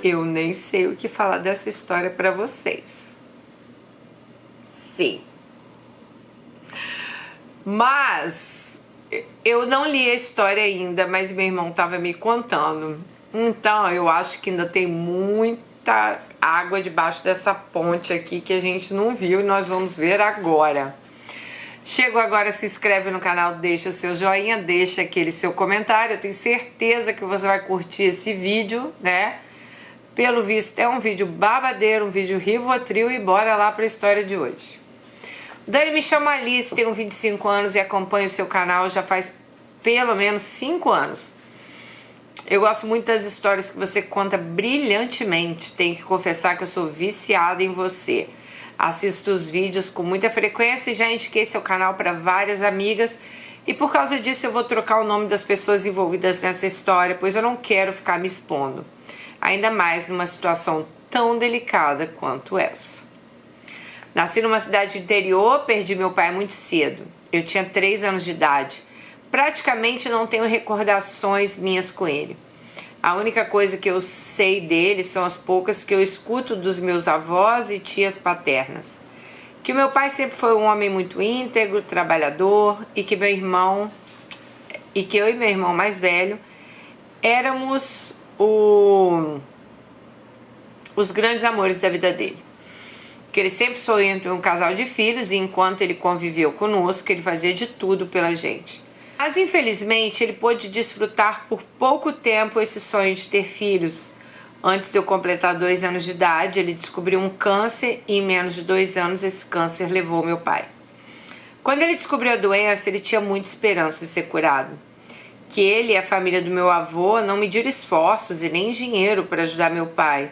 Eu nem sei o que falar dessa história pra vocês. Sim. Mas eu não li a história ainda, mas meu irmão estava me contando. Então eu acho que ainda tem muita água debaixo dessa ponte aqui que a gente não viu e nós vamos ver agora. Chegou agora, se inscreve no canal, deixa o seu joinha, deixa aquele seu comentário. Eu tenho certeza que você vai curtir esse vídeo, né? Pelo visto é um vídeo babadeiro, um vídeo Rivotril e bora lá para a história de hoje. Dani, me chama Alice, tenho 25 anos e acompanho o seu canal já faz pelo menos 5 anos. Eu gosto muito das histórias que você conta brilhantemente. Tenho que confessar que eu sou viciada em você. Assisto os vídeos com muita frequência e já indiquei seu canal para várias amigas. E por causa disso eu vou trocar o nome das pessoas envolvidas nessa história, pois eu não quero ficar me expondo. Ainda mais numa situação tão delicada quanto essa. Nasci numa cidade interior, perdi meu pai muito cedo. Eu tinha 3 anos de idade. Praticamente não tenho recordações minhas com ele. A única coisa que eu sei dele são as poucas que eu escuto dos meus avós e tias paternas. Que o meu pai sempre foi um homem muito íntegro, trabalhador e que eu e meu irmão mais velho éramos os grandes amores da vida dele. Que ele sempre sonhou entre um casal de filhos e enquanto ele conviveu conosco, ele fazia de tudo pela gente. Mas infelizmente ele pôde desfrutar por pouco tempo esse sonho de ter filhos. Antes de eu completar 2 anos de idade, ele descobriu um câncer e em menos de 2 anos esse câncer levou meu pai. Quando ele descobriu a doença, ele tinha muita esperança de ser curado. Que ele e a família do meu avô não mediram esforços e nem dinheiro para ajudar meu pai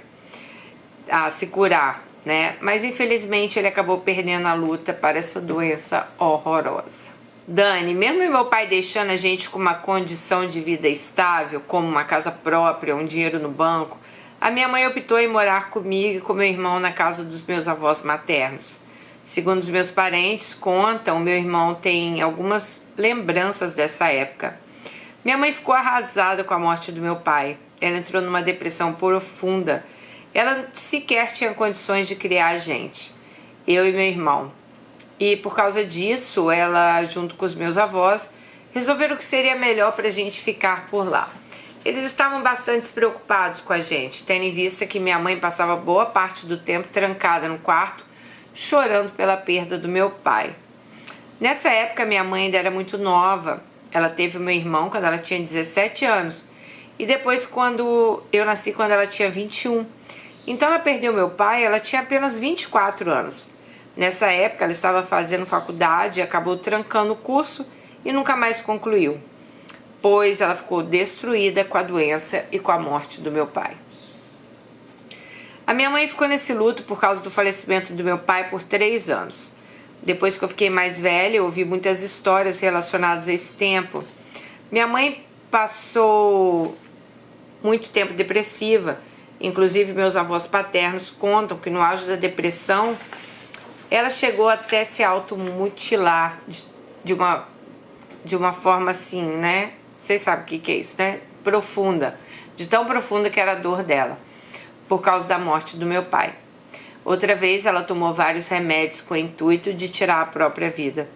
a se curar, né? Mas infelizmente ele acabou perdendo a luta para essa doença horrorosa. Dani, mesmo meu pai deixando a gente com uma condição de vida estável, como uma casa própria, um dinheiro no banco, a minha mãe optou em morar comigo e com meu irmão na casa dos meus avós maternos. Segundo os meus parentes contam, meu irmão tem algumas lembranças dessa época. Minha mãe ficou arrasada com a morte do meu pai. Ela entrou numa depressão profunda. Ela sequer tinha condições de criar a gente, eu e meu irmão. E por causa disso, ela, junto com os meus avós, resolveram que seria melhor para a gente ficar por lá. Eles estavam bastante preocupados com a gente, tendo em vista que minha mãe passava boa parte do tempo trancada no quarto, chorando pela perda do meu pai. Nessa época, minha mãe ainda era muito nova. Ela teve o meu irmão quando ela tinha 17 anos. E depois, quando eu nasci, quando ela tinha 21. Então, ela perdeu meu pai, ela tinha apenas 24 anos. Nessa época, ela estava fazendo faculdade, acabou trancando o curso e nunca mais concluiu, pois ela ficou destruída com a doença e com a morte do meu pai. A minha mãe ficou nesse luto por causa do falecimento do meu pai por 3 anos. Depois que eu fiquei mais velha, eu ouvi muitas histórias relacionadas a esse tempo. Minha mãe passou muito tempo depressiva, inclusive meus avós paternos contam que no auge da depressão, ela chegou até se automutilar de uma forma assim, né? Vocês sabem o que é isso, né? Profunda. De tão profunda que era a dor dela, por causa da morte do meu pai. Outra vez ela tomou vários remédios com o intuito de tirar a própria vida.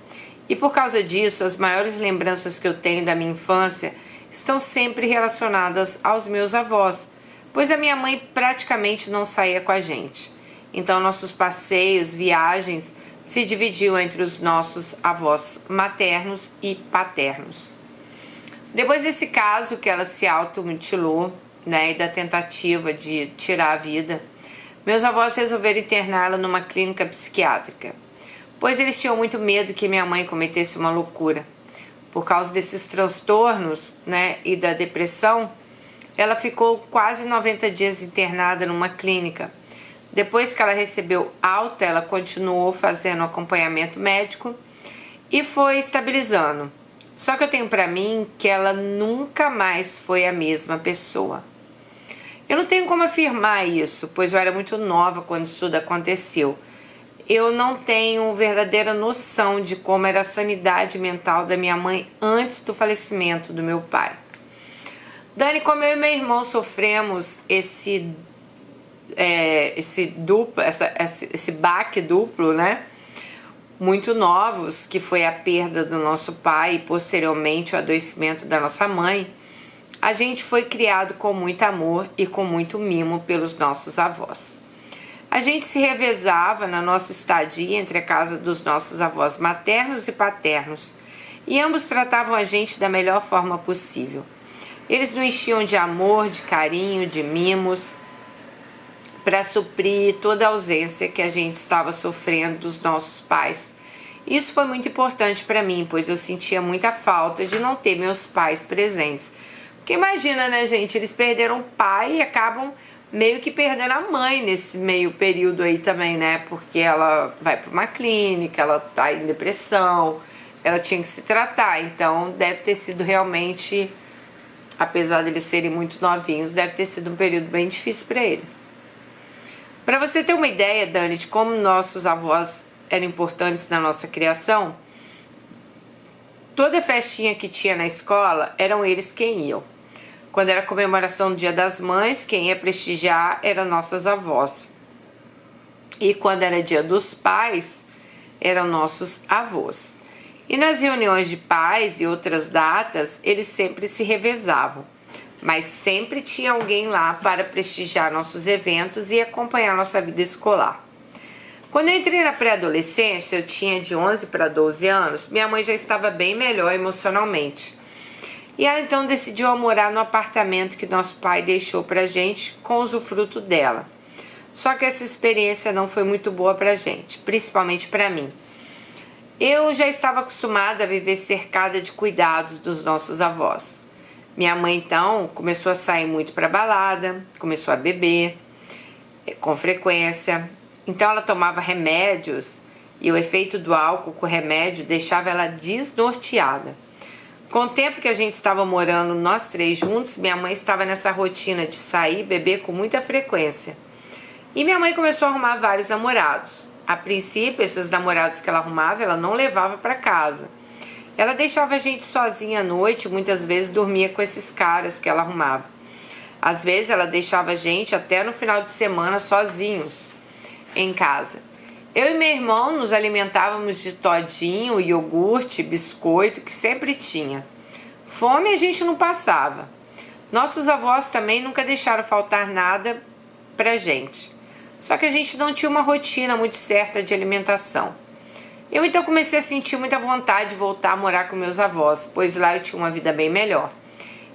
E por causa disso, as maiores lembranças que eu tenho da minha infância estão sempre relacionadas aos meus avós, pois a minha mãe praticamente não saía com a gente. Então, nossos passeios, viagens, se dividiam entre os nossos avós maternos e paternos. Depois desse caso que ela se automutilou, né, e da tentativa de tirar a vida, meus avós resolveram interná-la numa clínica psiquiátrica, pois eles tinham muito medo que minha mãe cometesse uma loucura. Por causa desses transtornos, né, e da depressão, ela ficou quase 90 dias internada numa clínica. Depois que ela recebeu alta, ela continuou fazendo acompanhamento médico e foi estabilizando. Só que eu tenho pra mim que ela nunca mais foi a mesma pessoa. Eu não tenho como afirmar isso, pois eu era muito nova quando isso tudo aconteceu. Eu não tenho verdadeira noção de como era a sanidade mental da minha mãe antes do falecimento do meu pai. Dani, como eu e meu irmão sofremos esse esse baque duplo, né? Muito novos, que foi a perda do nosso pai e posteriormente o adoecimento da nossa mãe, a gente foi criado com muito amor e com muito mimo pelos nossos avós. A gente se revezava na nossa estadia entre a casa dos nossos avós maternos e paternos, e ambos tratavam a gente da melhor forma possível. Eles nos enchiam de amor, de carinho, de mimos, para suprir toda a ausência que a gente estava sofrendo dos nossos pais. Isso foi muito importante para mim, pois eu sentia muita falta de não ter meus pais presentes. Porque imagina, né, gente, eles perderam o pai e acabam meio que perdendo a mãe nesse meio período aí também, né? Porque ela vai para uma clínica, ela tá em depressão, ela tinha que se tratar, então deve ter sido realmente, apesar de eles serem muito novinhos, deve ter sido um período bem difícil para eles. Para você ter uma ideia, Dani, de como nossos avós eram importantes na nossa criação, toda festinha que tinha na escola, eram eles quem iam. Quando era comemoração do Dia das Mães, quem ia prestigiar eram nossas avós. E quando era Dia dos Pais, eram nossos avós. E nas reuniões de pais e outras datas, eles sempre se revezavam. Mas sempre tinha alguém lá para prestigiar nossos eventos e acompanhar nossa vida escolar. Quando eu entrei na pré-adolescência, eu tinha de 11 para 12 anos, minha mãe já estava bem melhor emocionalmente. E ela então decidiu morar no apartamento que nosso pai deixou pra gente com o usufruto dela. Só que essa experiência não foi muito boa pra gente, principalmente pra mim. Eu já estava acostumada a viver cercada de cuidados dos nossos avós. Minha mãe então começou a sair muito pra balada, começou a beber com frequência. Então ela tomava remédios e o efeito do álcool com o remédio deixava ela desnorteada. Com o tempo que a gente estava morando nós três juntos, minha mãe estava nessa rotina de sair e beber com muita frequência. E minha mãe começou a arrumar vários namorados. A princípio, esses namorados que ela arrumava, ela não levava para casa. Ela deixava a gente sozinha à noite, muitas vezes dormia com esses caras que ela arrumava. Às vezes ela deixava a gente até no final de semana sozinhos em casa. Eu e meu irmão nos alimentávamos de todinho, iogurte, biscoito, que sempre tinha. Fome a gente não passava. Nossos avós também nunca deixaram faltar nada pra gente. Só que a gente não tinha uma rotina muito certa de alimentação. Eu então comecei a sentir muita vontade de voltar a morar com meus avós, pois lá eu tinha uma vida bem melhor.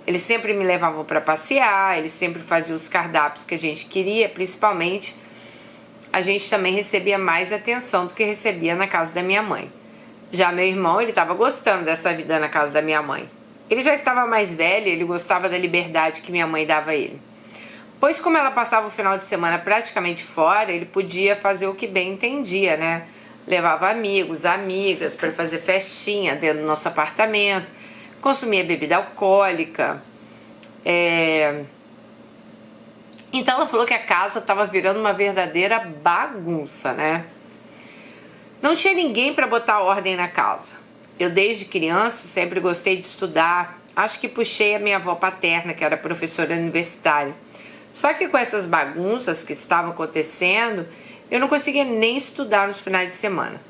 Eles sempre me levavam para passear, eles sempre faziam os cardápios que a gente queria, principalmente a gente também recebia mais atenção do que recebia na casa da minha mãe. Já meu irmão, ele estava gostando dessa vida na casa da minha mãe. Ele já estava mais velho, ele gostava da liberdade que minha mãe dava a ele. Pois como ela passava o final de semana praticamente fora, ele podia fazer o que bem entendia, né? Levava amigos, amigas para fazer festinha dentro do nosso apartamento, consumia bebida alcoólica. Então ela falou que a casa estava virando uma verdadeira bagunça, né? Não tinha ninguém para botar ordem na casa. Eu desde criança sempre gostei de estudar. Acho que puxei a minha avó paterna, que era professora universitária. Só que com essas bagunças que estavam acontecendo, eu não conseguia nem estudar nos finais de semana.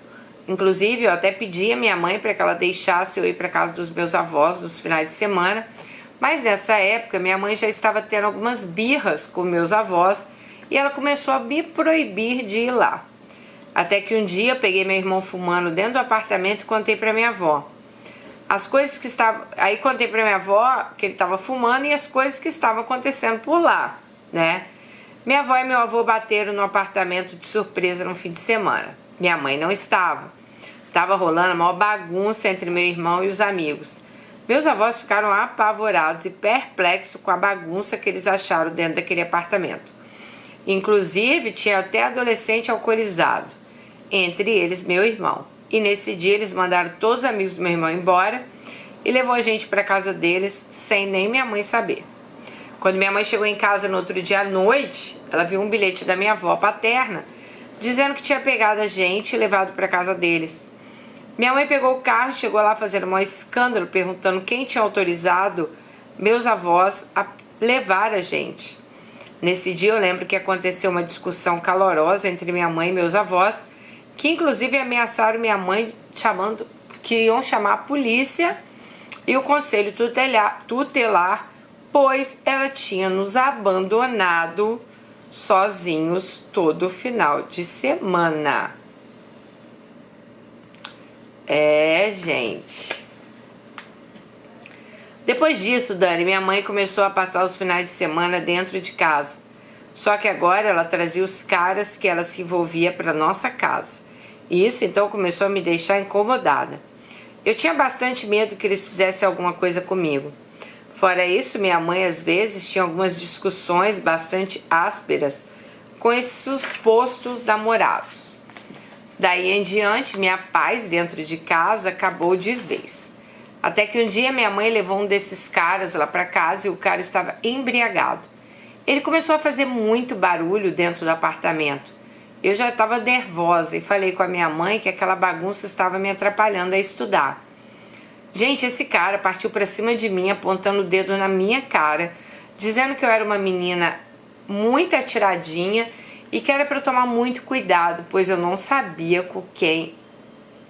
Inclusive, eu até pedi a minha mãe para que ela deixasse eu ir para casa dos meus avós nos finais de semana, mas nessa época minha mãe já estava tendo algumas birras com meus avós e ela começou a me proibir de ir lá. Até que um dia eu peguei meu irmão fumando dentro do apartamento e contei para minha avó. As coisas que estavam... Aí contei para minha avó que ele estava fumando e as coisas que estavam acontecendo por lá, né? Minha avó e meu avô bateram no apartamento de surpresa no fim de semana. Minha mãe não estava. Estava rolando a maior bagunça entre meu irmão e os amigos. Meus avós ficaram apavorados e perplexos com a bagunça que eles acharam dentro daquele apartamento. Inclusive, tinha até adolescente alcoolizado, entre eles meu irmão. E nesse dia eles mandaram todos os amigos do meu irmão embora e levou a gente para casa deles sem nem minha mãe saber. Quando minha mãe chegou em casa no outro dia à noite, ela viu um bilhete da minha avó paterna dizendo que tinha pegado a gente e levado para casa deles. Minha mãe pegou o carro e chegou lá fazendo um maior escândalo, perguntando quem tinha autorizado meus avós a levar a gente. Nesse dia eu lembro que aconteceu uma discussão calorosa entre minha mãe e meus avós, que inclusive ameaçaram minha mãe chamando que iam chamar a polícia e o conselho tutelar, pois ela tinha nos abandonado sozinhos todo final de semana. Gente. Depois disso, Dani, minha mãe começou a passar os finais de semana dentro de casa. Só que agora ela trazia os caras que ela se envolvia para nossa casa. E isso então começou a me deixar incomodada. Eu tinha bastante medo que eles fizessem alguma coisa comigo. Fora isso, minha mãe às vezes tinha algumas discussões bastante ásperas com esses supostos namorados. Daí em diante, minha paz dentro de casa acabou de vez. Até que um dia minha mãe levou um desses caras lá para casa e o cara estava embriagado. Ele começou a fazer muito barulho dentro do apartamento. Eu já estava nervosa e falei com a minha mãe que aquela bagunça estava me atrapalhando a estudar. Gente, esse cara partiu para cima de mim, apontando o dedo na minha cara, dizendo que eu era uma menina muito atiradinha e que era para eu tomar muito cuidado, pois eu não sabia com quem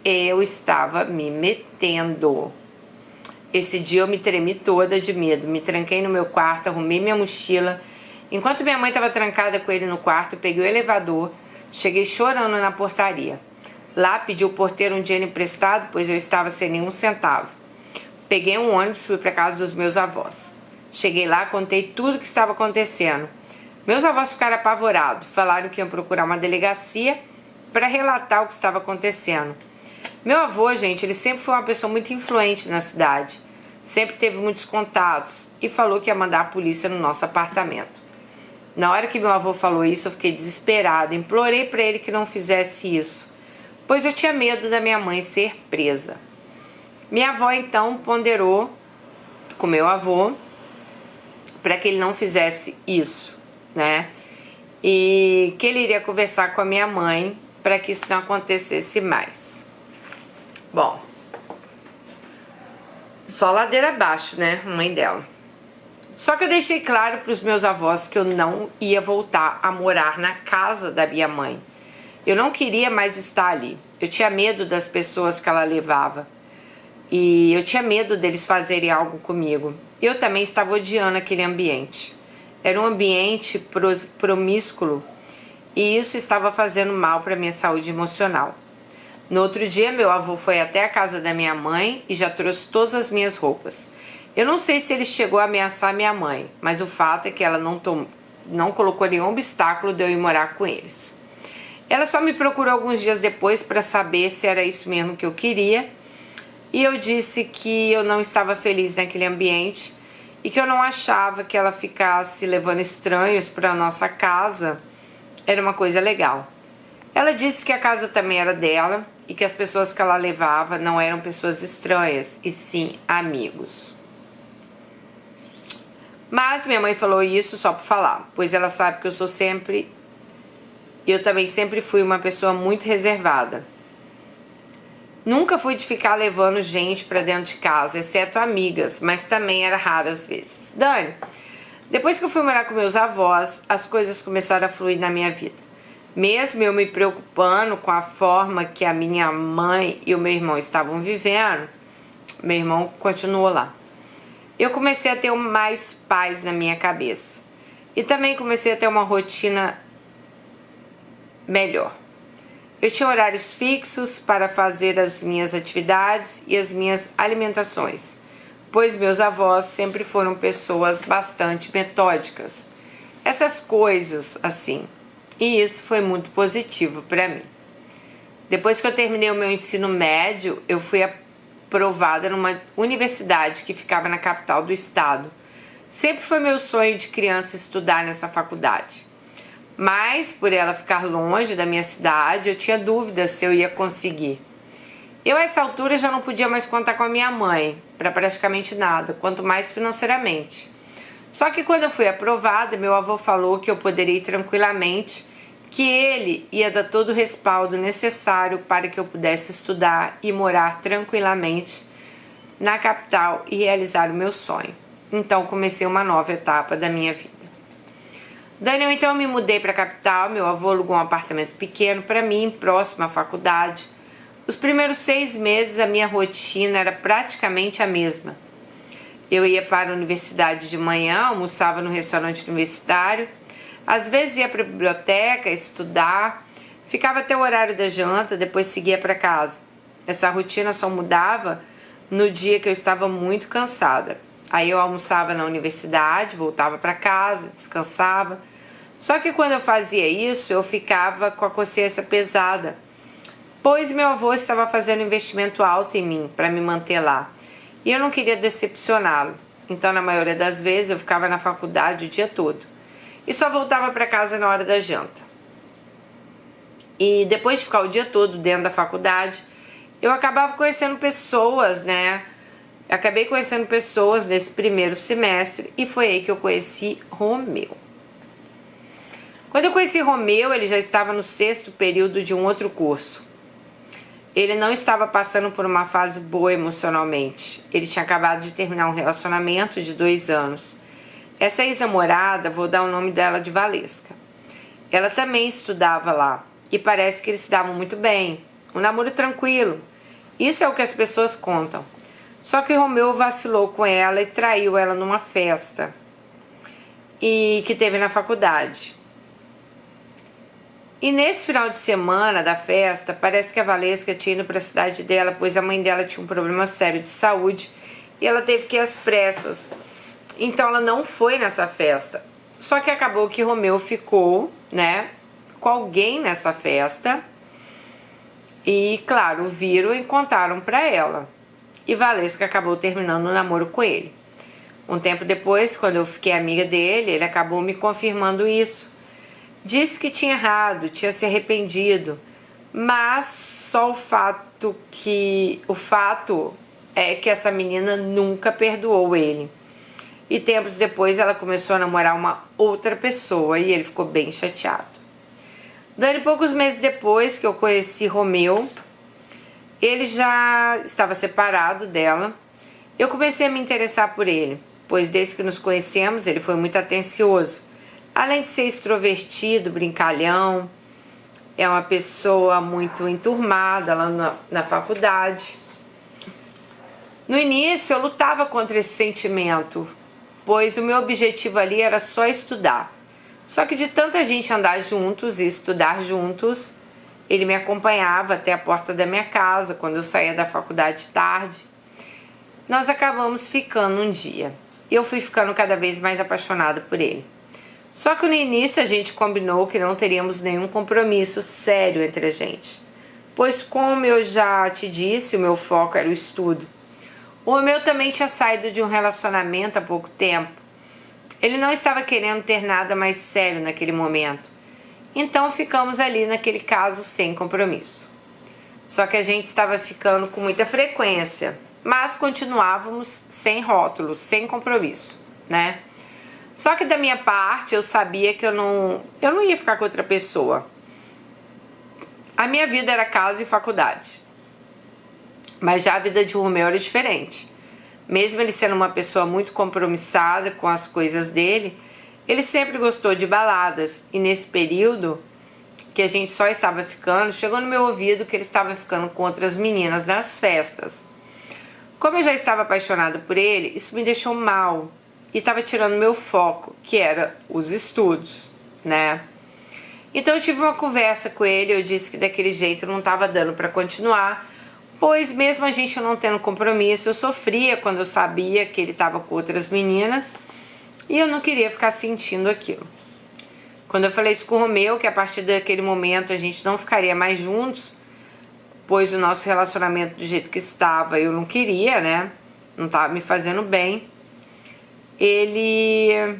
eu estava me metendo. Esse dia eu me tremi toda de medo, me tranquei no meu quarto, arrumei minha mochila. Enquanto minha mãe estava trancada com ele no quarto, eu peguei o elevador, cheguei chorando na portaria. Lá pedi o porteiro um dinheiro emprestado, pois eu estava sem nenhum centavo. Peguei um ônibus e fui para casa dos meus avós. Cheguei lá, contei tudo o que estava acontecendo. Meus avós ficaram apavorados, falaram que iam procurar uma delegacia para relatar o que estava acontecendo. Meu avô, gente, ele sempre foi uma pessoa muito influente na cidade. Sempre teve muitos contatos e falou que ia mandar a polícia no nosso apartamento. Na hora que meu avô falou isso, eu fiquei desesperada. Implorei para ele que não fizesse isso, pois eu tinha medo da minha mãe ser presa. Minha avó, então, ponderou com meu avô para que ele não fizesse isso, né? E que ele iria conversar com a minha mãe para que isso não acontecesse mais. Bom, só ladeira abaixo, né, mãe dela. Só que eu deixei claro para os meus avós que eu não ia voltar a morar na casa da minha mãe. Eu não queria mais estar ali. Eu tinha medo das pessoas que ela levava. E eu tinha medo deles fazerem algo comigo. Eu também estava odiando aquele ambiente. Era um ambiente promíscuo e isso estava fazendo mal para minha saúde emocional. No outro dia, meu avô foi até a casa da minha mãe e já trouxe todas as minhas roupas. Eu não sei se ele chegou a ameaçar minha mãe, mas o fato é que ela não colocou nenhum obstáculo de eu ir morar com eles. Ela só me procurou alguns dias depois para saber se era isso mesmo que eu queria, e eu disse que eu não estava feliz naquele ambiente e que eu não achava que ela ficasse levando estranhos para a nossa casa era uma coisa legal. Ela disse que a casa também era dela e que as pessoas que ela levava não eram pessoas estranhas, e sim amigos. Mas minha mãe falou isso só por falar, pois ela sabe que eu também sempre fui uma pessoa muito reservada. Nunca fui de ficar levando gente pra dentro de casa, exceto amigas, mas também era raro às vezes. Dani, depois que eu fui morar com meus avós, as coisas começaram a fluir na minha vida. Mesmo eu me preocupando com a forma que a minha mãe e o meu irmão estavam vivendo, meu irmão continuou lá. Eu comecei a ter mais paz na minha cabeça. E também comecei a ter uma rotina melhor. Eu tinha horários fixos para fazer as minhas atividades e as minhas alimentações, pois meus avós sempre foram pessoas bastante metódicas. Essas coisas assim. E isso foi muito positivo para mim. Depois que eu terminei o meu ensino médio, eu fui aprovada numa universidade que ficava na capital do estado. Sempre foi meu sonho de criança estudar nessa faculdade. Mas, por ela ficar longe da minha cidade, eu tinha dúvidas se eu ia conseguir. Eu, a essa altura, já não podia mais contar com a minha mãe para praticamente nada, quanto mais financeiramente. Só que quando eu fui aprovada, meu avô falou que eu poderia ir tranquilamente, que ele ia dar todo o respaldo necessário para que eu pudesse estudar e morar tranquilamente na capital e realizar o meu sonho. Então comecei uma nova etapa da minha vida. Daniel, então eu me mudei para a capital, meu avô alugou um apartamento pequeno para mim, próximo à faculdade. Os primeiros 6 meses a minha rotina era praticamente a mesma. Eu ia para a universidade de manhã, almoçava no restaurante universitário, às vezes ia para a biblioteca estudar, ficava até o horário da janta, depois seguia para casa. Essa rotina só mudava no dia que eu estava muito cansada. Aí eu almoçava na universidade, voltava para casa, descansava. Só que quando eu fazia isso, eu ficava com a consciência pesada, pois meu avô estava fazendo um investimento alto em mim para me manter lá. E eu não queria decepcioná-lo. Então, na maioria das vezes, eu ficava na faculdade o dia todo. E só voltava para casa na hora da janta. E depois de ficar o dia todo dentro da faculdade, eu acabava conhecendo pessoas, né? Acabei conhecendo pessoas nesse primeiro semestre e foi aí que eu conheci Romeu. Quando eu conheci Romeu, ele já estava no 6º período de um outro curso. Ele não estava passando por uma fase boa emocionalmente. Ele tinha acabado de terminar um relacionamento de 2 anos. Essa ex-namorada, vou dar o nome dela de Valesca. Ela também estudava lá e parece que eles se davam muito bem. Um namoro tranquilo. Isso é o que as pessoas contam. Só que Romeu vacilou com ela e traiu ela numa festa e que teve na faculdade. E nesse final de semana da festa, parece que a Valesca tinha ido para a cidade dela, pois a mãe dela tinha um problema sério de saúde e ela teve que ir às pressas. Então ela não foi nessa festa. Só que acabou que Romeu ficou, né, com alguém nessa festa. E, claro, viram e contaram para ela. E Valesca acabou terminando o namoro com ele. Um tempo depois, quando eu fiquei amiga dele, ele acabou me confirmando isso. Disse que tinha errado, tinha se arrependido, mas só o fato é que essa menina nunca perdoou ele. E tempos depois ela começou a namorar uma outra pessoa e ele ficou bem chateado. Dani, poucos meses depois que eu conheci Romeu, ele já estava separado dela. Eu comecei a me interessar por ele, pois desde que nos conhecemos ele foi muito atencioso. Além de ser extrovertido, brincalhão, é uma pessoa muito enturmada lá na faculdade. No início eu lutava contra esse sentimento, pois o meu objetivo ali era só estudar. Só que de tanta gente andar juntos e estudar juntos, ele me acompanhava até a porta da minha casa quando eu saía da faculdade tarde. Nós acabamos ficando um dia. Eu fui ficando cada vez mais apaixonada por ele. Só que no início a gente combinou que não teríamos nenhum compromisso sério entre a gente. Pois como eu já te disse, o meu foco era o estudo. O Romeu também tinha saído de um relacionamento há pouco tempo. Ele não estava querendo ter nada mais sério naquele momento. Então ficamos ali naquele caso sem compromisso. Só que a gente estava ficando com muita frequência, mas continuávamos sem rótulos, sem compromisso, né? Só que da minha parte eu sabia que eu não ia ficar com outra pessoa. A minha vida era casa e faculdade. Mas já a vida de Romeu era diferente. Mesmo ele sendo uma pessoa muito compromissada com as coisas dele, ele sempre gostou de baladas. E nesse período que a gente só estava ficando, chegou no meu ouvido que ele estava ficando com outras meninas nas festas. Como eu já estava apaixonada por ele, isso me deixou mal. E estava tirando meu foco, que era os estudos, né? Então eu tive uma conversa com ele, eu disse que daquele jeito não estava dando para continuar, pois mesmo a gente não tendo compromisso, eu sofria quando eu sabia que ele estava com outras meninas e eu não queria ficar sentindo aquilo. Quando eu falei isso com o Romeu, que a partir daquele momento a gente não ficaria mais juntos, pois o nosso relacionamento do jeito que estava eu não queria, né? Não estava me fazendo bem. Ele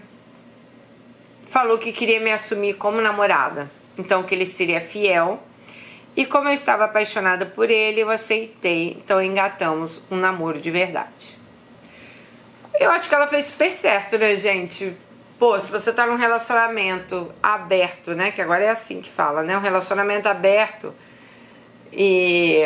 falou que queria me assumir como namorada, então que ele seria fiel. E como eu estava apaixonada por ele, eu aceitei, então engatamos um namoro de verdade. Eu acho que ela fez super certo, né, gente? Pô, se você tá num relacionamento aberto, né, que agora é assim que fala, né, um relacionamento aberto e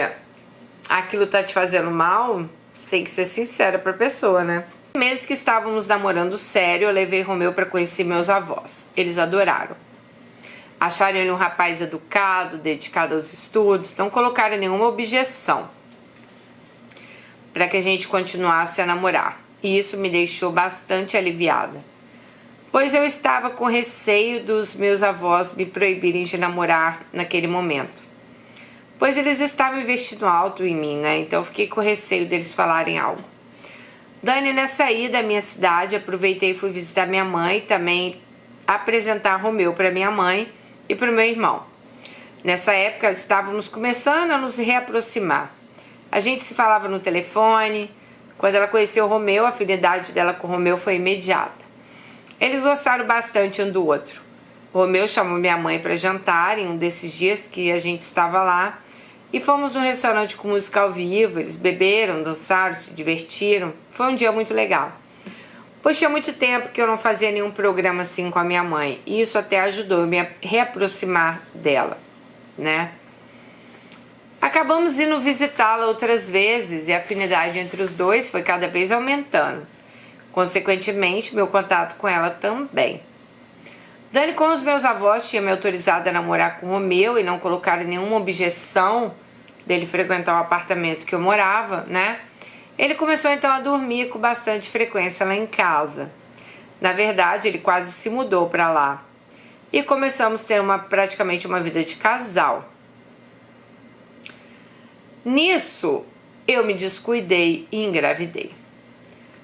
aquilo tá te fazendo mal, você tem que ser sincera pra pessoa, né? Meses que estávamos namorando sério, eu levei Romeu para conhecer meus avós. Eles adoraram. Acharam ele um rapaz educado, dedicado aos estudos, não colocaram nenhuma objeção para que a gente continuasse a namorar. E isso me deixou bastante aliviada, pois eu estava com receio dos meus avós me proibirem de namorar naquele momento, pois eles estavam investindo alto em mim, né? Então eu fiquei com receio deles falarem algo. Dani, nessa ida à minha cidade, aproveitei e fui visitar minha mãe, também apresentar Romeu para minha mãe e para o meu irmão. Nessa época estávamos começando a nos reaproximar. A gente se falava no telefone. Quando ela conheceu o Romeu, a afinidade dela com o Romeu foi imediata. Eles gostaram bastante um do outro. O Romeu chamou minha mãe para jantar em um desses dias que a gente estava lá e fomos num restaurante com música ao vivo. Eles beberam, dançaram, se divertiram. Foi um dia muito legal. Pois tinha muito tempo que eu não fazia nenhum programa assim com a minha mãe. E isso até ajudou a me reaproximar dela, né? Acabamos indo visitá-la outras vezes e a afinidade entre os dois foi cada vez aumentando. Consequentemente, meu contato com ela também. Dani, como os meus avós tinham me autorizado a namorar com o Romeu e não colocaram nenhuma objeção dele frequentar o apartamento que eu morava, né? Ele começou então a dormir com bastante frequência lá em casa. Na verdade, ele quase se mudou para lá. E começamos a ter praticamente uma vida de casal. Nisso, eu me descuidei e engravidei.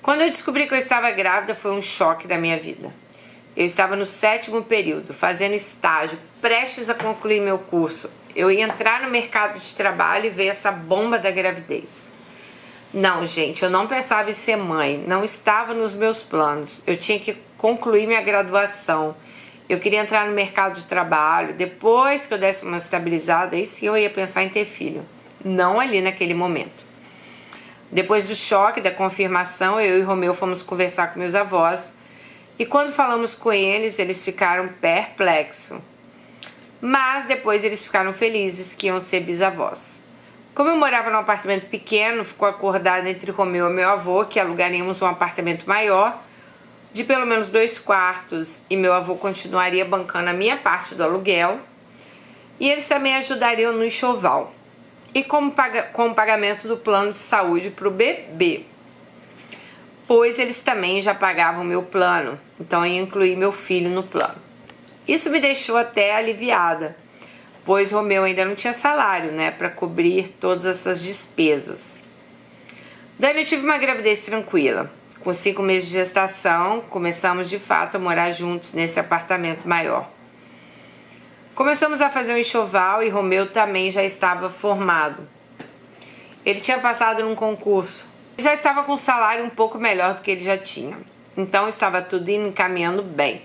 Quando eu descobri que eu estava grávida, foi um choque da minha vida. Eu estava no 7º período, fazendo estágio, prestes a concluir meu curso. Eu ia entrar no mercado de trabalho e ver essa bomba da gravidez. Não, gente, eu não pensava em ser mãe, não estava nos meus planos. Eu tinha que concluir minha graduação. Eu queria entrar no mercado de trabalho. Depois que eu desse uma estabilizada, aí sim eu ia pensar em ter filho. Não ali naquele momento. Depois do choque da confirmação, eu e Romeu fomos conversar com meus avós. E quando falamos com eles, eles ficaram perplexos. Mas depois eles ficaram felizes que iam ser bisavós. Como eu morava num apartamento pequeno, ficou acordado entre Romeu e meu avô que alugaríamos um apartamento maior, de pelo menos 2 quartos, e meu avô continuaria bancando a minha parte do aluguel. E eles também ajudariam no enxoval. E com o pagamento do plano de saúde para o bebê, pois eles também já pagavam o meu plano, então eu incluí meu filho no plano. Isso me deixou até aliviada, pois Romeu ainda não tinha salário, né, para cobrir todas essas despesas. Dani, eu tive uma gravidez tranquila. Com 5 meses de gestação, começamos de fato a morar juntos nesse apartamento maior. Começamos a fazer um enxoval e Romeu também já estava formado. Ele tinha passado num concurso. Ele já estava com um salário um pouco melhor do que ele já tinha. Então estava tudo indo encaminhando bem.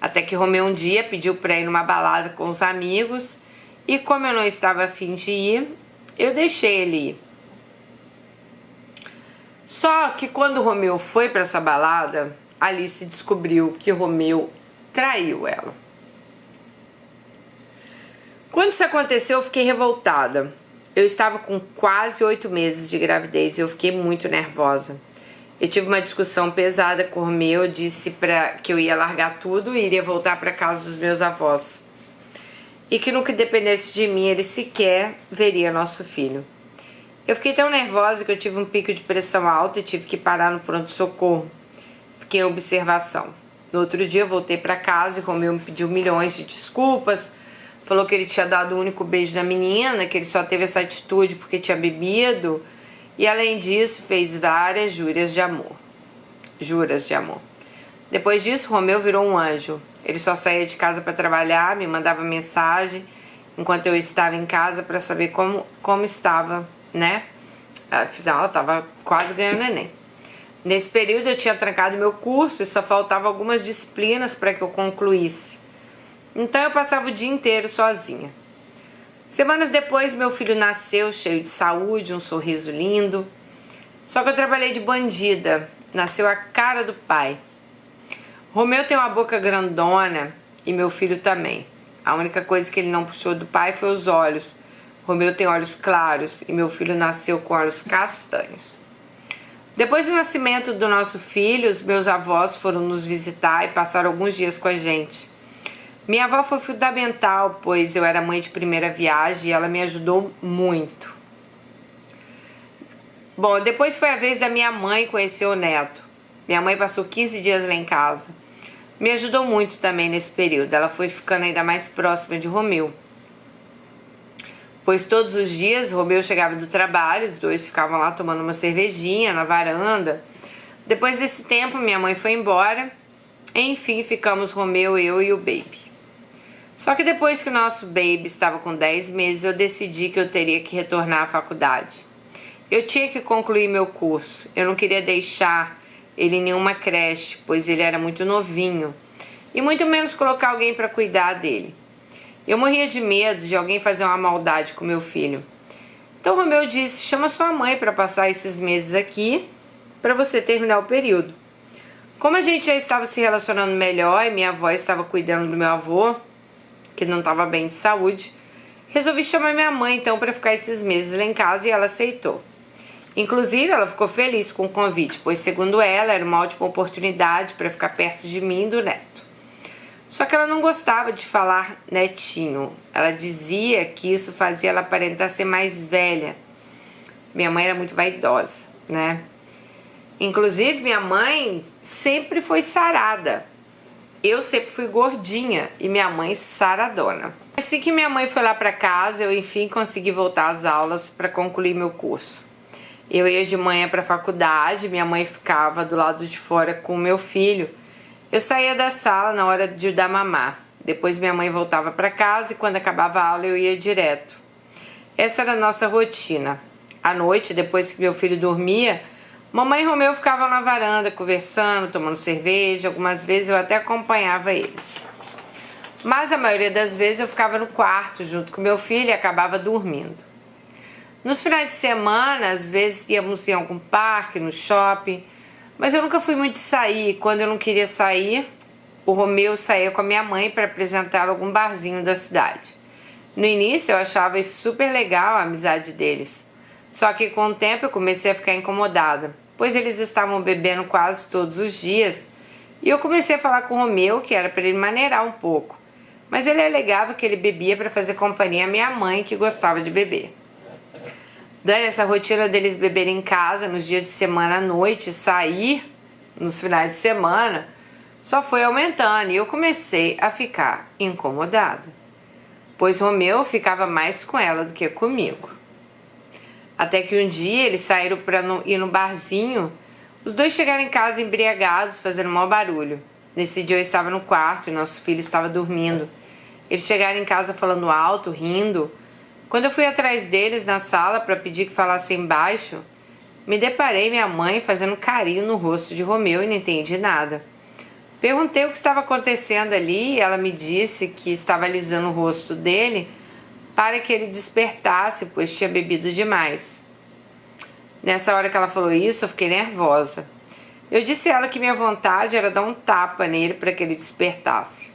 Até que Romeu um dia pediu para ir numa balada com os amigos. E como eu não estava afim de ir, eu deixei ele ir. Só que quando Romeu foi para essa balada, Alice descobriu que Romeu traiu ela. Quando isso aconteceu, eu fiquei revoltada. Eu estava com quase 8 meses de gravidez e eu fiquei muito nervosa. Eu tive uma discussão pesada com o Romeu, eu disse que eu ia largar tudo e iria voltar para casa dos meus avós. E que no que dependesse de mim, ele sequer veria nosso filho. Eu fiquei tão nervosa que eu tive um pico de pressão alta e tive que parar no pronto-socorro. Fiquei em observação. No outro dia eu voltei para casa e Romeu me pediu milhões de desculpas. Falou que ele tinha dado o único beijo na menina, que ele só teve essa atitude porque tinha bebido. E além disso, fez várias juras de amor. Depois disso, Romeu virou um anjo. Ele só saía de casa para trabalhar, me mandava mensagem enquanto eu estava em casa para saber como estava, né? Afinal, ela estava quase ganhando Enem. Nesse período eu tinha trancado meu curso e só faltavam algumas disciplinas para que eu concluísse. Então eu passava o dia inteiro sozinha. Semanas depois meu filho nasceu cheio de saúde, um sorriso lindo. Só que eu trabalhei de bandida, nasceu a cara do pai. Romeu tem uma boca grandona e meu filho também. A única coisa que ele não puxou do pai foi os olhos. Romeu tem olhos claros e meu filho nasceu com olhos castanhos. Depois do nascimento do nosso filho, os meus avós foram nos visitar e passaram alguns dias com a gente. Minha avó foi fundamental, pois eu era mãe de primeira viagem e ela me ajudou muito. Bom, depois foi a vez da minha mãe conhecer o neto. Minha mãe passou 15 dias lá em casa. Me ajudou muito também nesse período. Ela foi ficando ainda mais próxima de Romeu. Pois todos os dias Romeu chegava do trabalho, os dois ficavam lá tomando uma cervejinha na varanda. Depois desse tempo, minha mãe foi embora. Enfim, ficamos Romeu, eu e o baby. Só que depois que o nosso baby estava com 10 meses, eu decidi que eu teria que retornar à faculdade. Eu tinha que concluir meu curso. Eu não queria deixar ele em nenhuma creche, pois ele era muito novinho. E muito menos colocar alguém para cuidar dele. Eu morria de medo de alguém fazer uma maldade com meu filho. Então Romeu disse: chama sua mãe para passar esses meses aqui, para você terminar o período. Como a gente já estava se relacionando melhor e minha avó estava cuidando do meu avô, que não estava bem de saúde, resolvi chamar minha mãe então para ficar esses meses lá em casa e ela aceitou. Inclusive ela ficou feliz com o convite, pois segundo ela era uma ótima oportunidade para ficar perto de mim e do neto. Só que ela não gostava de falar netinho. Ela dizia que isso fazia ela aparentar ser mais velha. Minha mãe era muito vaidosa, né? Inclusive minha mãe sempre foi sarada. Eu sempre fui gordinha e minha mãe saradona. Assim que minha mãe foi lá para casa, eu enfim consegui voltar às aulas para concluir meu curso. Eu ia de manhã para a faculdade, minha mãe ficava do lado de fora com o meu filho. Eu saía da sala na hora de dar mamar. Depois minha mãe voltava para casa e quando acabava a aula eu ia direto. Essa era a nossa rotina. À noite, depois que meu filho dormia, mamãe e Romeu ficavam na varanda conversando, tomando cerveja. Algumas vezes eu até acompanhava eles. Mas a maioria das vezes eu ficava no quarto junto com meu filho e acabava dormindo. Nos finais de semana, às vezes íamos em algum parque, no shopping, mas eu nunca fui muito de sair. Quando eu não queria sair, o Romeu saía com a minha mãe para apresentar algum barzinho da cidade. No início eu achava isso super legal, a amizade deles. Só que com o tempo eu comecei a ficar incomodada, pois eles estavam bebendo quase todos os dias. E eu comecei a falar com o Romeu que era para ele maneirar um pouco. Mas ele alegava que ele bebia para fazer companhia à minha mãe, que gostava de beber. Dani, essa rotina deles beberem em casa nos dias de semana à noite, sair nos finais de semana, só foi aumentando e eu comecei a ficar incomodada, pois Romeu ficava mais com ela do que comigo. Até que um dia eles saíram para ir no barzinho, os dois chegaram em casa embriagados, fazendo mau barulho. Nesse dia eu estava no quarto e nosso filho estava dormindo. Eles chegaram em casa falando alto, rindo. Quando eu fui atrás deles na sala para pedir que falassem baixo, me deparei minha mãe fazendo carinho no rosto de Romeu e não entendi nada. Perguntei o que estava acontecendo ali e ela me disse que estava alisando o rosto dele para que ele despertasse, pois tinha bebido demais. Nessa hora que ela falou isso, eu fiquei nervosa. Eu disse a ela que minha vontade era dar um tapa nele para que ele despertasse.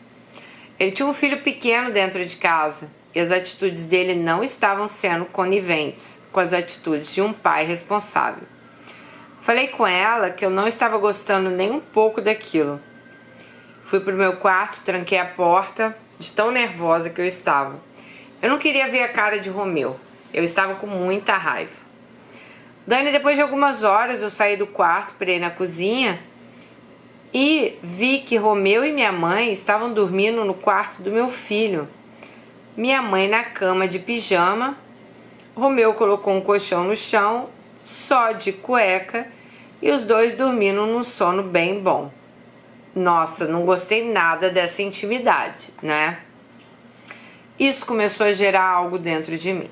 Ele tinha um filho pequeno dentro de casa e as atitudes dele não estavam sendo coniventes com as atitudes de um pai responsável. Falei com ela que eu não estava gostando nem um pouco daquilo. Fui pro meu quarto, tranquei a porta, de tão nervosa que eu estava. Eu não queria ver a cara de Romeu. Eu estava com muita raiva. Dani, depois de algumas horas eu saí do quarto para ir na cozinha e vi que Romeu e minha mãe estavam dormindo no quarto do meu filho. Minha mãe na cama de pijama, Romeu colocou um colchão no chão, só de cueca, e os dois dormindo num sono bem bom. Nossa, não gostei nada dessa intimidade, né? Isso começou a gerar algo dentro de mim.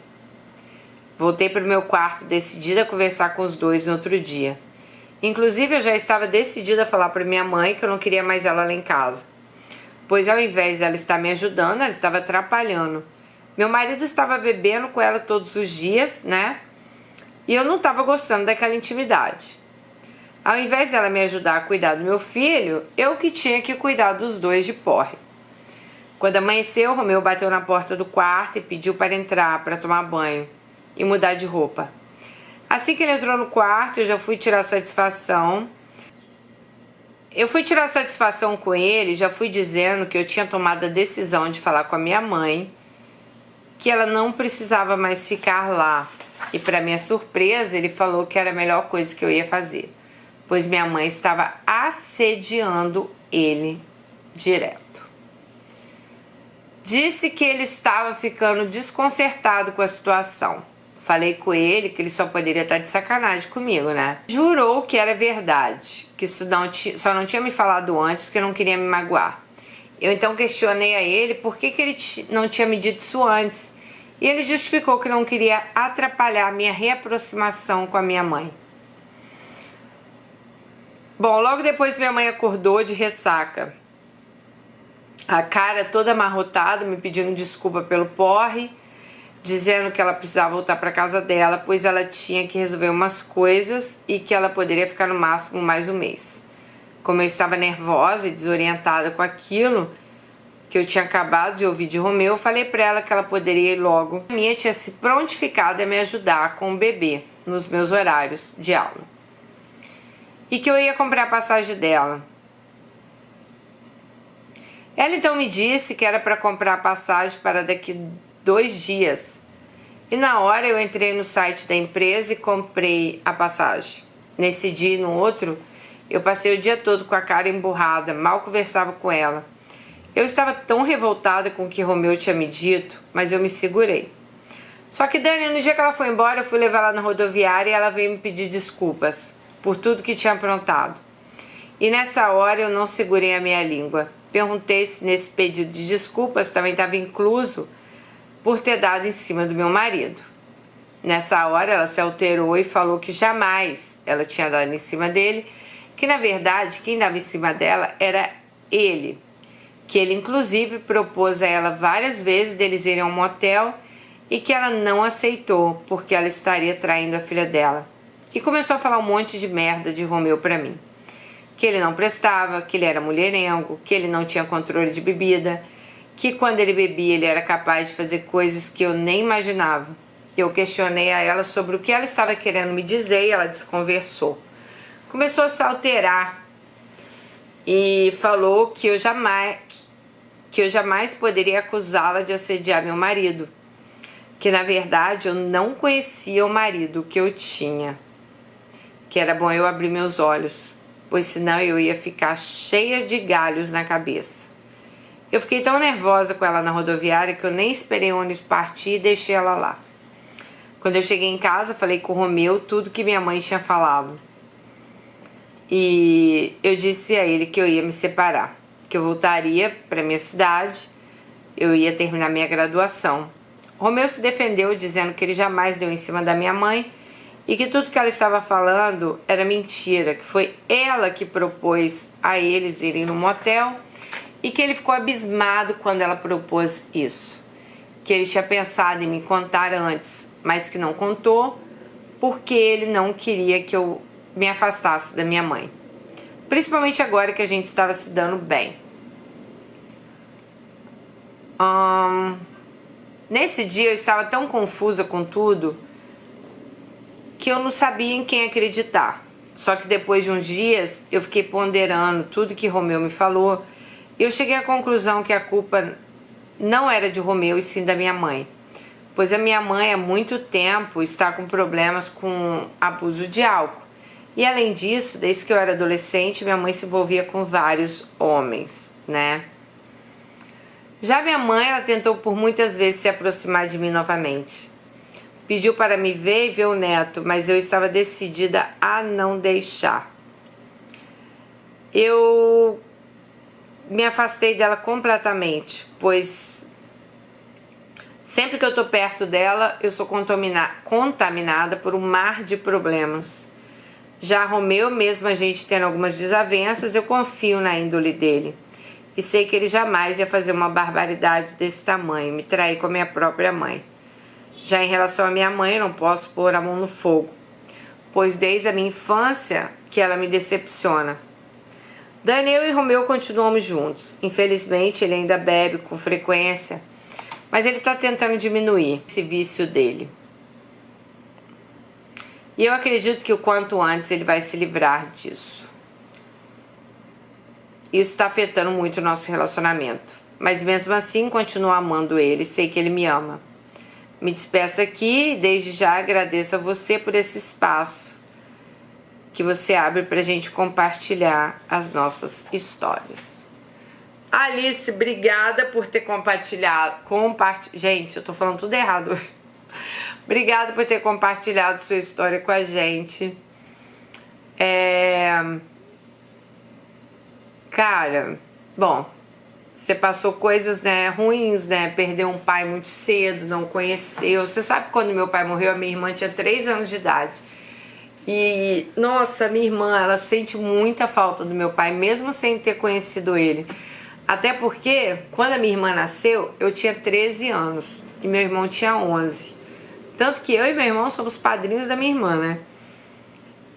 Voltei para o meu quarto decidida a conversar com os dois no outro dia. Inclusive eu já estava decidida a falar para minha mãe que eu não queria mais ela lá em casa, pois ao invés dela estar me ajudando, ela estava atrapalhando. Meu marido estava bebendo com ela todos os dias, né? E eu não estava gostando daquela intimidade. Ao invés dela me ajudar a cuidar do meu filho, eu que tinha que cuidar dos dois de porre. Quando amanheceu, Romeu bateu na porta do quarto e pediu para entrar para tomar banho e mudar de roupa. Assim que ele entrou no quarto, eu já fui tirar satisfação. Eu fui tirar satisfação com ele, já fui dizendo que eu tinha tomado a decisão de falar com a minha mãe, que ela não precisava mais ficar lá. E para minha surpresa, ele falou que era a melhor coisa que eu ia fazer, pois minha mãe estava assediando ele direto. Disse que ele estava ficando desconcertado com a situação. Falei com ele que ele só poderia estar de sacanagem comigo, né? Jurou que era verdade, que isso só não tinha me falado antes porque não queria me magoar. Eu então questionei a ele por que ele não tinha me dito isso antes. E ele justificou que não queria atrapalhar a minha reaproximação com a minha mãe. Bom, logo depois minha mãe acordou de ressaca. A cara toda amarrotada, me pedindo desculpa pelo porre, dizendo que ela precisava voltar para casa dela, pois ela tinha que resolver umas coisas e que ela poderia ficar no máximo mais um mês. Como eu estava nervosa e desorientada com aquilo que eu tinha acabado de ouvir de Romeu, eu falei para ela que ela poderia ir logo. A minha tinha se prontificado a me ajudar com o bebê nos meus horários de aula e que eu ia comprar a passagem dela. Ela então me disse que era para comprar a passagem para daqui 2 dias. E na hora eu entrei no site da empresa e comprei a passagem. Nesse dia e no outro, eu passei o dia todo com a cara emburrada, mal conversava com ela. Eu estava tão revoltada com o que Romeu tinha me dito, mas eu me segurei. Só que Dani, no dia que ela foi embora, eu fui levar ela na rodoviária e ela veio me pedir desculpas por tudo que tinha aprontado. E nessa hora eu não segurei a minha língua. Perguntei se nesse pedido de desculpas também estava incluso por ter dado em cima do meu marido. Nessa hora ela se alterou e falou que jamais ela tinha dado em cima dele, que na verdade quem dava em cima dela era ele, que ele inclusive propôs a ela várias vezes deles irem a um motel e que ela não aceitou porque ela estaria traindo a filha dela. E começou a falar um monte de merda de Romeu pra mim. Que ele não prestava, que ele era mulherengo, que ele não tinha controle de bebida, que quando ele bebia ele era capaz de fazer coisas que eu nem imaginava. Eu questionei a ela sobre o que ela estava querendo me dizer e ela desconversou. Começou a se alterar e falou que eu jamais poderia acusá-la de assediar meu marido, que na verdade eu não conhecia o marido que eu tinha, que era bom eu abrir meus olhos, pois senão eu ia ficar cheia de galhos na cabeça. Eu fiquei tão nervosa com ela na rodoviária que eu nem esperei o ônibus partir e deixei ela lá. Quando eu cheguei em casa, falei com o Romeu tudo que minha mãe tinha falado. E eu disse a ele que eu ia me separar, que eu voltaria para minha cidade, eu ia terminar minha graduação. O Romeu se defendeu dizendo que ele jamais deu em cima da minha mãe e que tudo que ela estava falando era mentira, que foi ela que propôs a eles irem no motel e que ele ficou abismado quando ela propôs isso, que ele tinha pensado em me contar antes, mas que não contou porque ele não queria que eu me afastasse da minha mãe, principalmente agora que a gente estava se dando bem. Nesse dia eu estava tão confusa com tudo que eu não sabia em quem acreditar. Só que depois de uns dias eu fiquei ponderando tudo que Romeu me falou e eu cheguei à conclusão que a culpa não era de Romeu e sim da minha mãe, pois a minha mãe há muito tempo está com problemas com abuso de álcool e além disso, desde que eu era adolescente, minha mãe se envolvia com vários homens, né? Já minha mãe, ela tentou por muitas vezes se aproximar de mim novamente. Pediu para me ver e ver o neto, mas eu estava decidida a não deixar. Eu me afastei dela completamente, pois sempre que eu estou perto dela, eu sou contaminada por um mar de problemas. Já Romeu, mesmo a gente tendo algumas desavenças, eu confio na índole dele. E sei que ele jamais ia fazer uma barbaridade desse tamanho, me trair com a minha própria mãe. Já em relação à minha mãe, eu não posso pôr a mão no fogo, pois desde a minha infância que ela me decepciona. Daniel e Romeu continuamos juntos. Infelizmente, ele ainda bebe com frequência, mas ele está tentando diminuir esse vício dele. E eu acredito que o quanto antes ele vai se livrar disso. Isso está afetando muito o nosso relacionamento. Mas mesmo assim, continuo amando ele, sei que ele me ama. Me despeço aqui e desde já agradeço a você por esse espaço que você abre para a gente compartilhar as nossas histórias. Alice, obrigada por ter compartilhado. Gente, eu tô falando tudo errado hoje. Obrigada por ter compartilhado sua história com a gente. Cara, bom, você passou coisas, né, ruins, né? Perdeu um pai muito cedo, não conheceu. Você sabe que quando meu pai morreu, a minha irmã tinha 3 anos de idade. E, nossa, minha irmã, ela sente muita falta do meu pai, mesmo sem ter conhecido ele. Até porque, quando a minha irmã nasceu, eu tinha 13 anos e meu irmão tinha 11. Tanto que eu e meu irmão somos padrinhos da minha irmã, né?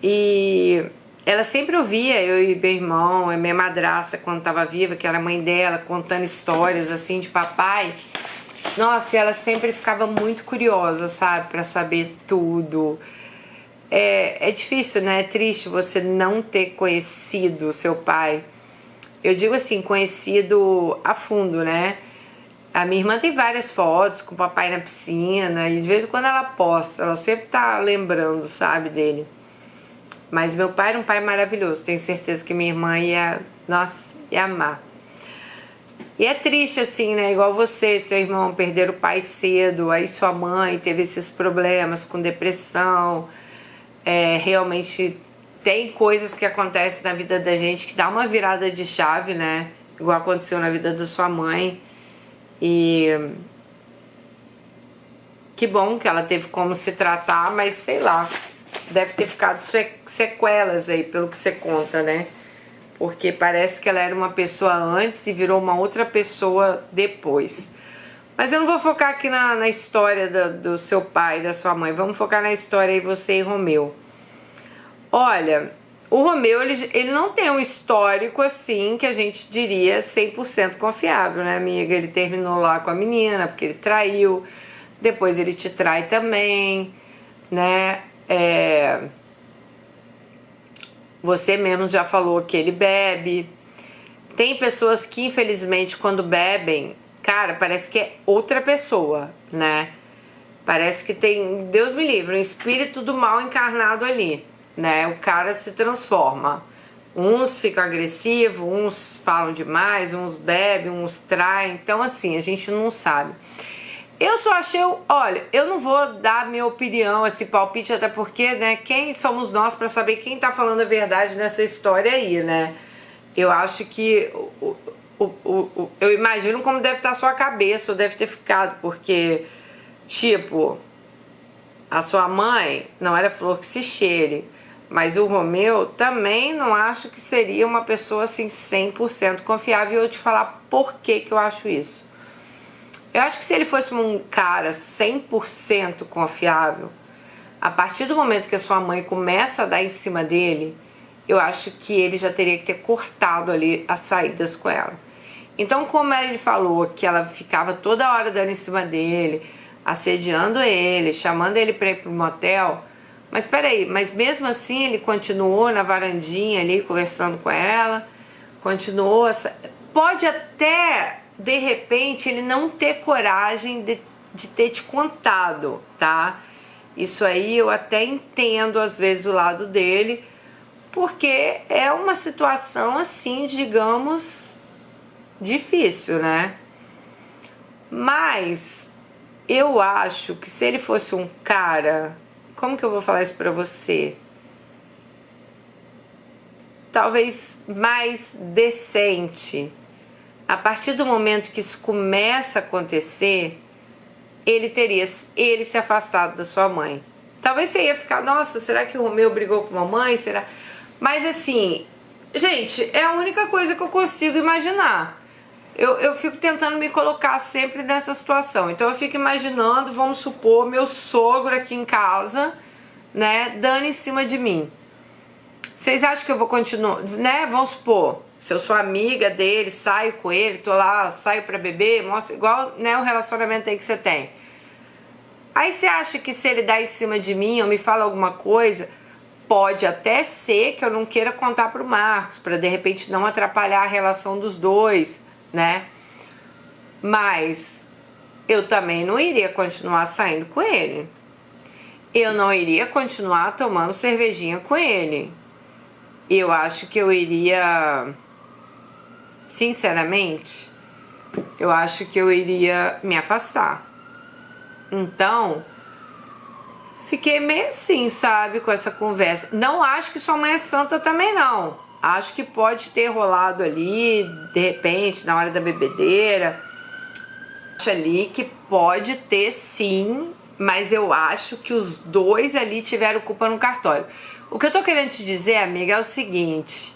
E ela sempre ouvia eu e meu irmão, a minha madrasta, quando tava viva, que era a mãe dela, contando histórias, assim, de papai. Nossa, e ela sempre ficava muito curiosa, sabe? Pra saber tudo. É difícil, né? É triste você não ter conhecido o seu pai. Eu digo assim, conhecido a fundo, né? A minha irmã tem várias fotos com o papai na piscina e de vez em quando ela posta, ela sempre tá lembrando, sabe, dele. Mas meu pai era um pai maravilhoso, tenho certeza que minha irmã ia, nossa, ia amar. E é triste assim, né? Igual você, seu irmão perderam o pai cedo, aí sua mãe teve esses problemas com depressão. Realmente tem coisas que acontecem na vida da gente que dá uma virada de chave, né? Igual aconteceu na vida da sua mãe. E que bom que ela teve como se tratar, mas sei lá, deve ter ficado sequelas aí, pelo que você conta, né? Porque parece que ela era uma pessoa antes e virou uma outra pessoa depois. Mas eu não vou focar aqui na história do seu pai e da sua mãe. Vamos focar na história aí, você e Romeu. Olha, o Romeu, ele não tem um histórico assim que a gente diria 100% confiável, né, amiga? Ele terminou lá com a menina porque ele traiu. Depois ele te trai também, né? Você mesmo já falou que ele bebe. Tem pessoas que, infelizmente, quando bebem, cara, parece que é outra pessoa, né? Parece que tem, Deus me livre, um espírito do mal encarnado ali, né? O cara se transforma. Uns ficam agressivos, uns falam demais, uns bebem, uns traem. Então, assim, a gente não sabe. Eu só achei, olha, eu não vou dar minha opinião, esse palpite, até porque, né, quem somos nós para saber quem tá falando a verdade nessa história aí, né? Eu acho que, eu imagino como deve estar a sua cabeça, ou deve ter ficado, porque, tipo, a sua mãe não era flor que se cheire, mas o Romeu também não acho que seria uma pessoa, assim, 100% confiável, e eu vou te falar por que eu acho isso. Eu acho que se ele fosse um cara 100% confiável, a partir do momento que a sua mãe começa a dar em cima dele, eu acho que ele já teria que ter cortado ali as saídas com ela. Então, como ele falou que ela ficava toda hora dando em cima dele, assediando ele, chamando ele para ir pro motel, mas peraí, mas mesmo assim ele continuou na varandinha ali conversando com ela, continuou, pode até de repente ele não ter coragem de ter te contado, tá? Isso aí eu até entendo às vezes o lado dele, porque é uma situação assim, digamos, difícil, né? Mas eu acho que se ele fosse um cara, como que eu vou falar isso pra você? Talvez mais decente. A partir do momento que isso começa a acontecer, ele se afastado da sua mãe. Talvez você ia ficar, nossa, será que o Romeu brigou com a mamãe? Será? Mas assim, gente, é a única coisa que eu consigo imaginar. Eu fico tentando me colocar sempre nessa situação. Então eu fico imaginando, vamos supor, meu sogro aqui em casa, né, dando em cima de mim. Vocês acham que eu vou continuar, né? Vamos supor, se eu sou amiga dele, saio com ele, tô lá, saio pra beber, mostra igual, né, o relacionamento aí que você tem. Aí você acha que se ele dá em cima de mim ou me fala alguma coisa, pode até ser que eu não queira contar pro Marcos, para de repente não atrapalhar a relação dos dois, né? Mas eu também não iria continuar saindo com ele. Eu não iria continuar tomando cervejinha com ele. Eu acho que eu iria, sinceramente, eu acho que eu iria me afastar. Então, fiquei meio assim, sabe, com essa conversa. Não acho que sua mãe é santa também, não. Acho que pode ter rolado ali, de repente, na hora da bebedeira. Acho ali que pode ter sim, mas eu acho que os dois ali tiveram culpa no cartório. O que eu tô querendo te dizer, amiga, é o seguinte.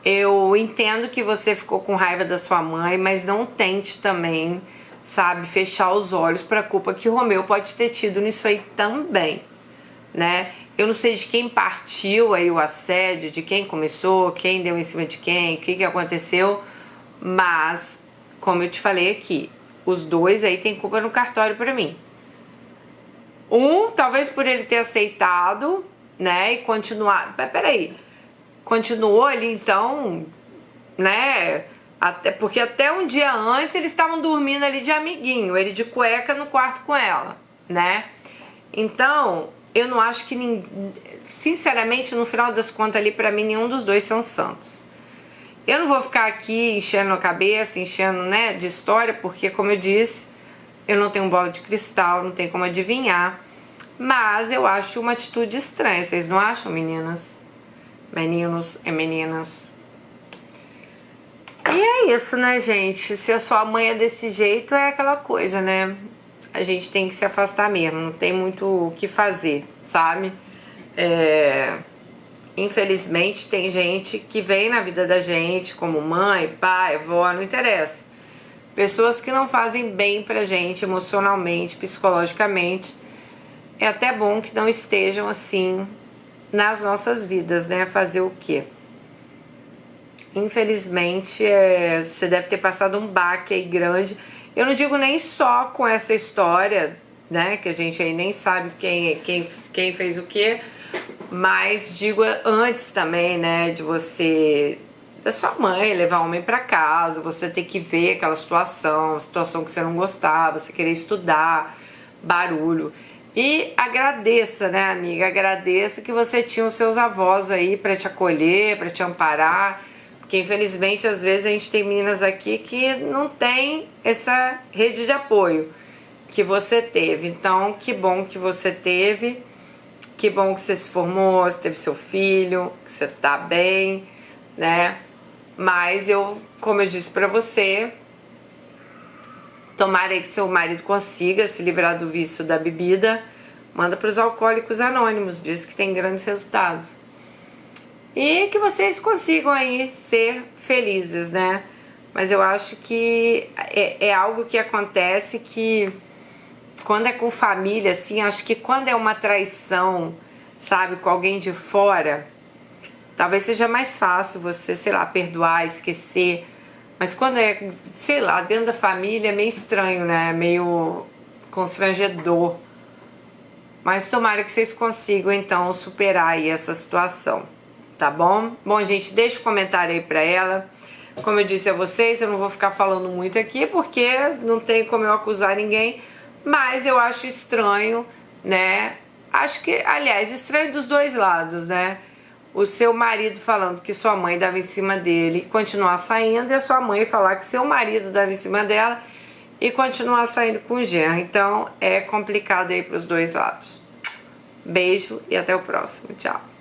Eu entendo que você ficou com raiva da sua mãe, mas não tente também, sabe, fechar os olhos para a culpa que o Romeu pode ter tido nisso aí também, né? Eu não sei de quem partiu aí o assédio, de quem começou, quem deu em cima de quem, o que aconteceu, mas, como eu te falei aqui, os dois aí têm culpa no cartório para mim. Talvez por ele ter aceitado, né, e continuar... Mas peraí, continuou ali então, né... Porque até um dia antes eles estavam dormindo ali de amiguinho, ele de cueca no quarto com ela, né? Então, eu não acho que, sinceramente, no final das contas ali, pra mim, nenhum dos dois são santos. Eu não vou ficar aqui enchendo a cabeça, enchendo, né, de história, porque, como eu disse, eu não tenho bola de cristal, não tenho como adivinhar, mas eu acho uma atitude estranha, vocês não acham, meninas? Meninos e meninas? E é isso, né, gente? Se a sua mãe é desse jeito, é aquela coisa, né? A gente tem que se afastar mesmo, não tem muito o que fazer, sabe? Infelizmente, tem gente que vem na vida da gente, como mãe, pai, avó, não interessa. Pessoas que não fazem bem pra gente emocionalmente, psicologicamente. É até bom que não estejam assim nas nossas vidas, né? Fazer o quê? Infelizmente, você deve ter passado um baque aí grande. Eu não digo nem só com essa história, né? Que a gente aí nem sabe quem fez o quê. Mas digo antes também, né? De você... da sua mãe levar o homem pra casa. Você ter que ver aquela situação que você não gostava. Você querer estudar, barulho. E agradeça, né, amiga? Agradeça que você tinha os seus avós aí pra te acolher, pra te amparar. Porque infelizmente às vezes a gente tem meninas aqui que não tem essa rede de apoio que você teve. Então, que bom que você teve, que bom que você se formou, você teve seu filho, que você tá bem, né? Mas como eu disse pra você, tomara aí que seu marido consiga se livrar do vício da bebida, manda pros Alcoólicos Anônimos, diz que tem grandes resultados. E que vocês consigam aí ser felizes, né? Mas eu acho que é algo que acontece que quando é com família, assim, acho que quando é uma traição, sabe, com alguém de fora, talvez seja mais fácil você, sei lá, perdoar, esquecer. Mas quando é, sei lá, dentro da família é meio estranho, né? Meio constrangedor. Mas tomara que vocês consigam, então, superar aí essa situação. Tá bom? Bom, gente, deixa um comentário aí pra ela. Como eu disse a vocês, eu não vou ficar falando muito aqui, porque não tem como eu acusar ninguém. Mas eu acho estranho, né? Acho que, aliás, estranho dos dois lados, né? O seu marido falando que sua mãe dava em cima dele e continuar saindo, e a sua mãe falar que seu marido dava em cima dela e continuar saindo com o genro. Então, é complicado aí pros dois lados. Beijo e até o próximo. Tchau.